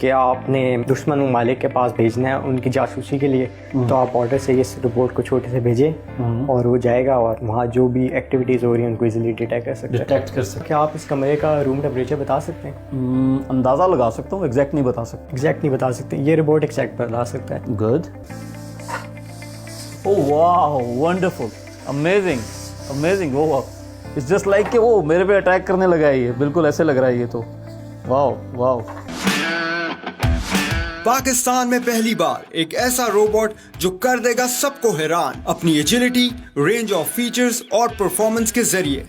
कि आपने दुश्मन ममालिक के पास भेजना है उनकी जासूसी के लिए, तो आप ऑर्डर से इस रोबोट को छोटे से भेजें और वो जाएगा और वहाँ जो भी एक्टिविटीज़ हो रही हैं उनको इजीली डिटेक्ट कर सकते हैं। क्या आप इस कमरे का रूम टेम्परेचर बता सकते हैं? अंदाज़ा लगा सकता हूँ, एग्जैक्ट नहीं बता सकते। ये रोबोट एग्जैक्ट बता सकता है। गुड। ओह वाह, wonderful, amazing. Oh it's just like कि वो मेरे पे अटैक करने लगा है, ये बिल्कुल ऐसे लग रहा है ये तो। वाह। पाकिस्तान में पहली बार एक ऐसा रोबोट जो कर देगा सबको हैरान अपनी एजिलिटी, रेंज ऑफ फीचर्स और परफॉर्मेंस के जरिए।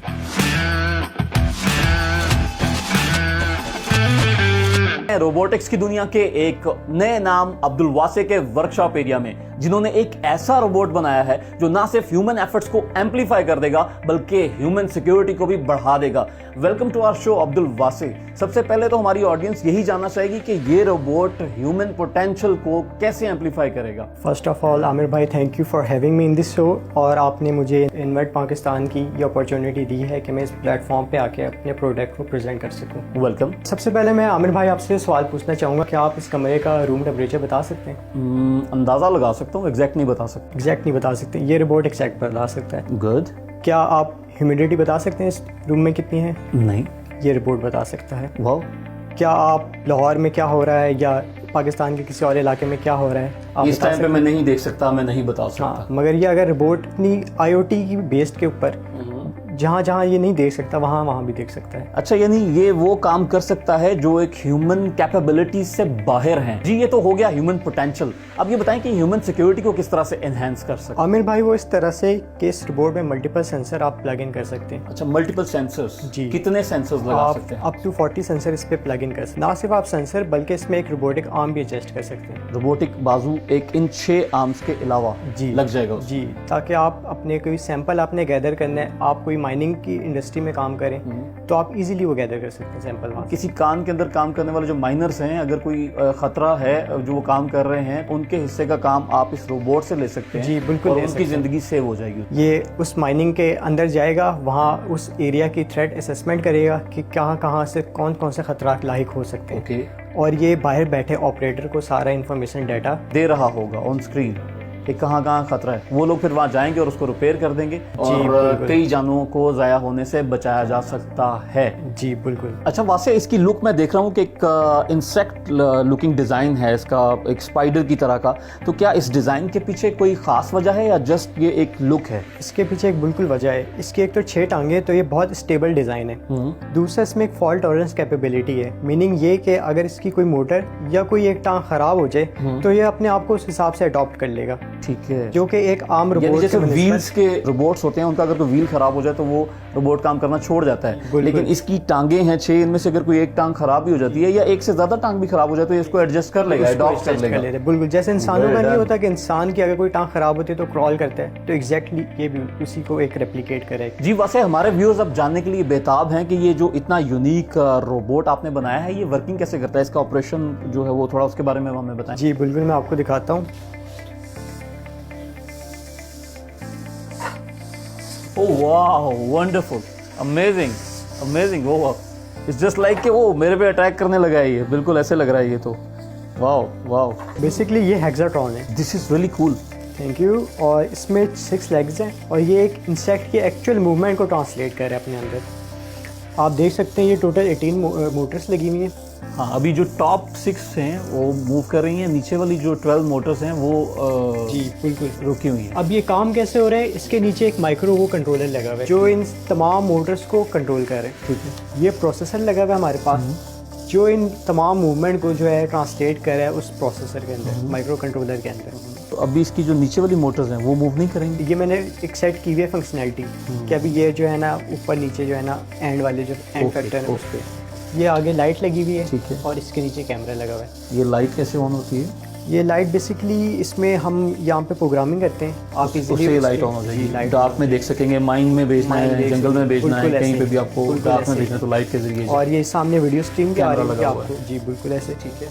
रोबोटिक्स की दुनिया के एक नए नाम अब्दुल वासे के वर्कशॉप एरिया में, जिन्होंने एक ऐसा रोबोट बनाया है जो ना सिर्फ ह्यूमन एफर्ट्स को एम्पलीफाई कर देगा बल्कि ह्यूमन सिक्योरिटी को भी बढ़ा देगा। Welcome to our show Abdul Wase. सबसे पहले तो हमारी ऑडियंस यही जानना चाहेगी कि ये रोबोट ह्यूमन पोटेंशियल को कैसे एम्पलीफाई करेगा। फर्स्ट ऑफ ऑल आमिर भाई, thank you for having me in this show, और आपने मुझे इनवर्ट पाकिस्तान की ये अपॉर्चुनिटी दी है कि मैं इस प्लेटफॉर्म पे आके अपने प्रोडक्ट को प्रेजेंट कर सकूं। वेलकम। सबसे पहले मैं आमिर भाई आपसे सवाल पूछना चाहूँगा, क्या आप इस कमरे का रूम टेम्परेचर बता सकते हैं? अंदाज़ा लगा सकता हूँ, एग्जैक्ट नहीं बता सकते। ये रोबोट एग्जैक्ट बता सकता है। गुड। क्या आप ह्यूमिडिटी बता सकते हैं इस रूम में कितनी है? नहीं। ये रोबोट बता सकता है। वाह। क्या आप लाहौर में क्या हो रहा है या पाकिस्तान के किसी और इलाके में क्या हो रहा है आप इस टाइम पे मैं नहीं देख सकता, मैं नहीं बता सकता। हाँ, मगर ये अगर रोबोट अपनी IoT की बेस्ड के ऊपर जहाँ जहाँ ये नहीं देख सकता वहाँ भी देख सकता है। अच्छा, यानी ये वो काम कर सकता है जो एक ह्यूमन कैपेबिलिटी से बाहर है। जी, ये तो हो गया ह्यूमन पोटेंशियल। अब ये बताएं कि ह्यूमन सिक्योरिटी को किस तरह से एनहांस कर सकते हैं? आमिर भाई, वो इस तरह से कि इस रोबोट में मल्टीपल सेंसर आप प्लग इन कर सकते हैं। अच्छा, मल्टीपल सेंसर्स। जी। कितने सेंसर्स लगा सकते हैं? अप टू 40 सेंसर इस पे प्लग इन कर सकते हैं। ना सिर्फ आप सेंसर बल्कि इसमें एक रोबोटिक आर्म भी एडजस्ट कर सकते हैं। रोबोटिक बाजू एक इन 6 आर्म्स के अलावा जी लग जाएगा जी, ताकि आप अपने कोई सैंपल आपने गैदर करना है, आप कोई माइनिंग की इंडस्ट्री में काम करें तो आप इजीली वो गैदर कर सकते हैं सैंपल वहाँ। किसी कान के अंदर काम करने वाले जो माइनर्स हैं, अगर कोई खतरा है जो वो काम कर रहे हैं, उनके हिस्से का काम आप इस रोबोट से ले सकते हैं। जी बिल्कुल, और उनकी जिंदगी सेव हो जाएगी। ये उस माइनिंग के अंदर जाएगा, वहाँ उस एरिया की थ्रेट असेसमेंट करेगा कि कहाँ से कौन से खतरात लाहिक हो सकते हैं। ओके। और ये बाहर बैठे ऑपरेटर को सारा इन्फॉर्मेशन डाटा दे रहा होगा ऑन स्क्रीन कि कहाँ खतरा है। वो लोग फिर वहाँ जाएंगे और उसको रिपेयर कर देंगे और कई जानों को ज़ाया होने से बचाया जा सकता है। जी बिल्कुल। अच्छा वासे, इसकी लुक मैं देख रहा हूँ कि एक इंसेक्ट लुकिंग डिज़ाइन है इसका, एक स्पाइडर की तरह का। तो क्या इस डिज़ाइन के पीछे कोई ख़ास वजह है या जस्ट ये एक लुक है? इसके पीछे एक बिल्कुल वजह है। इसकी एक तो 6 टांगे, तो ये बहुत स्टेबल डिज़ाइन है। दूसरा, इसमें एक फॉल्ट टॉलरेंस कैपेबिलिटी है, मीनिंग ये कि अगर इसकी कोई मोटर या कोई एक टांग ख़राब हो जाए तो ये अपने आप को उस हिसाब से अडॉप्ट कर लेगा। ठीक है। जो कि एक आम रोबोट जैसे व्हील्स के रोबोट्स होते हैं, उनका अगर कोई व्हील खराब हो जाए तो वो रोबोट काम करना छोड़ जाता है। लेकिन इसकी टांगे हैं 6, इनमें से अगर कोई एक टांग खराब भी हो जाती है या एक से ज्यादा टांग भी खराब हो जाए तो इसको एडजस्ट कर लेगा, अडॉप्ट कर लेगा। बिल्कुल, जैसे इंसानों का नहीं होता कि इंसान की अगर कोई टांग खराब होती है तो क्रॉल करता है, तो एग्जैक्टली ये भी उसी को एक रेप्लिकेट करेगा। जी वैसे हमारे व्यूअर्स अब जानने के लिए बेताब हैं कि ये जो इतना यूनिक रोबोट आपने बनाया है ये वर्किंग कैसे करता है, इसका ऑपरेशन जो है वो थोड़ा उसके बारे में हमें बताएं। जी बिल्कुल, मैं आपको दिखाता हूँ। ओह वाह, wonderful, amazing. Oh it's just like कि वो मेरे पे अटैक करने लगा है, ये बिल्कुल ऐसे लग रहा है ये तो। वाह। बेसिकली ये हेक्साट्रॉन है। This is really cool. Thank you. और इसमें 6 लेग्स हैं और ये एक इंसेक्ट की एक्चुअल मूवमेंट को ट्रांसलेट कर रहा है अपने अंदर। आप देख सकते हैं ये टोटल 18 मोटर्स लगी हुई हैं। हाँ, अभी जो टॉप 6 हैं वो मूव कर रही हैं, नीचे वाली जो 12 मोटर्स हैं वो जी बिल्कुल रुकी हुई हैं। अब ये काम कैसे हो रहा है, इसके नीचे एक माइक्रो वो कंट्रोलर लगा हुआ है जो इन तमाम मोटर्स को कंट्रोल कर रहे हैं। ठीक है। ये प्रोसेसर लगा हुआ है हमारे पास जो इन तमाम मूवमेंट को जो है ट्रांसलेट कर रहा है उस प्रोसेसर के अंदर, माइक्रो कंट्रोलर के अंदर। तो अभी इसकी जो नीचे वाली मोटर्स हैं वो मूव नहीं करेंगी? ये मैंने एक सेट की हुई है फंक्शनैलिटी कि अभी ये जो है ना ऊपर नीचे जो है ना एंड वाले जो एंड फैक्टर है उस पर ये आगे लाइट लगी हुई है। ठीक है। और इसके नीचे कैमरा लगा हुआ है। ये लाइट कैसे ऑन होती है? ये लाइट बेसिकली इसमें हम यहाँ पे प्रोग्रामिंग करते हैं, आप इजीली लाइट ऑन हो जाएगी, डार्क में देख सकेंगे, माइन में भेजना है, जंगल में भेजना है, कहीं पे भी आपको डार्क में भेजना है तो लाइट के जरिए। और ये सामने वीडियो स्ट्रीम भी आ रही है आपको। जी बिल्कुल ऐसे। ठीक है।